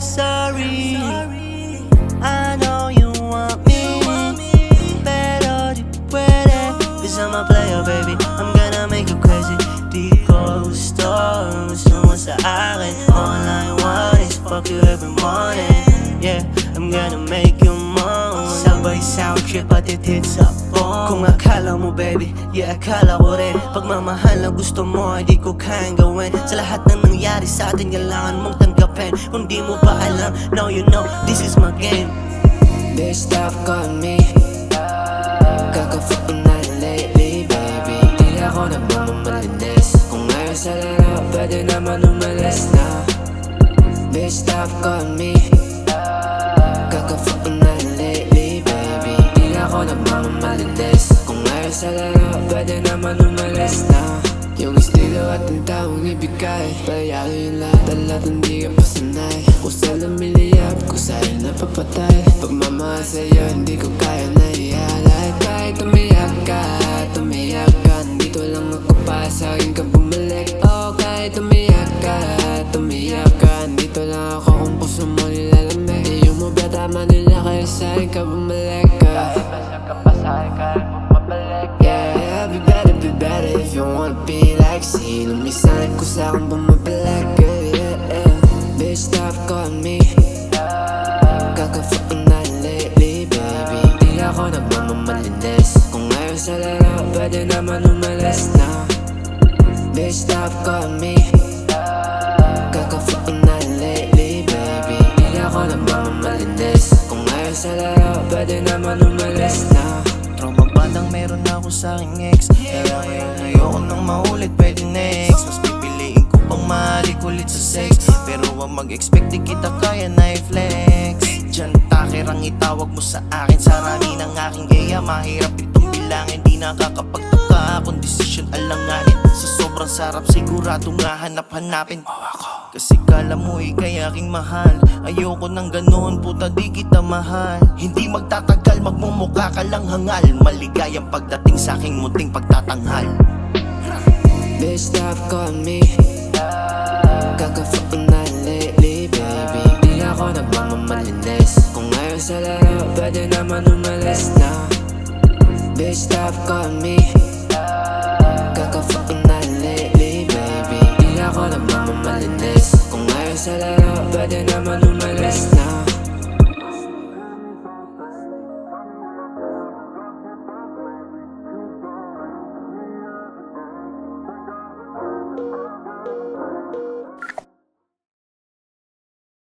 sorry. I know you want me, pero di pwede, cause I'm a player baby. I'm gonna make you crazy. Di ko gusto mo sa akin. All I want is fuck you every morning. Yeah, I'm gonna make you moan. Sabay sound trip at it hits up on. Kung akala mo baby, yeah akala ko rin. Pagmamahal na gusto mo ay di ko kayang gawin. Sa lahat ng nangyari sa atin kailangan mong tanggapin. Kung di mo pa alam, now you know, this is my game. Bitch stop calling me, kaka-fucking na lately baby. Di ako nagmamalinis. Kung ngayon sa laro, pwede naman umalis na. Bitch stop calling me, kaka-fucking na lately baby. Di ako nagmamalinis. Kung ngayon sa laro, pwede naman umalis na. Yung estilo at ang taong ibigay, payalo yung lahat hindi ka pasanay. Kung sa lumiliyap, kung sa'yo napapatay. Pagmamahal sa'yo, hindi ko kaya na ihalay. Kahit umiyak ka, nandito lang ako pa sa'kin ka bumalik. Oh, kahit umiyak ka, nandito lang ako kung puso mo nilalamig. Di yung mo ba tama nila kaya sa'kin ka bumalik ka. Kahit basa ka pa sa'kin ka bumabalik. Yeah, be better if you wanna be like sino minsan ko sa'kin bumabalik. Yeah. Bitch stop calling me, kaka-fucking na lately baby. Di ako nagmamalinis. Kung ngayon sa laro, pwede naman umalis na. Bitch stop calling me, kaka-fucking na lately baby. Di ako nagmamalinis. Kung ngayon sa laro, pwede naman umalis na. Trauma bandang meron ako sa aking ex. Kaya ngayon ayoko nang maulit, pwede next. Mas pipiliin ko pang mahalik ulit sa sex. Pero wag mag-expect di kita kaya na i-flex. Diyan takirang itawag mo sa akin. Sarami ng aking gaya, mahirap itong bilangin. Di nakakapagtaka kung desisyon alanganin. Sa sobrang sarap sigurado nga hanap-hanapin kasi kala mo ikay aking mahal. Ayoko nang ganoon, puta di kita mahal. Hindi magtatagal, magmumukha ka lang hangal. Maligayang pagdating sa aking munting pagtatanghal. Bitch stop calling me, kaka-fucking na lately baby. Di ako nagmamalinis. Kung ngayon sa laro, pwede naman umalis na. Bitch stop calling me, kaka-fucking na lately baby. Di ako nagmamalinis. Kung ngayon sa laro, pwede naman umalis na.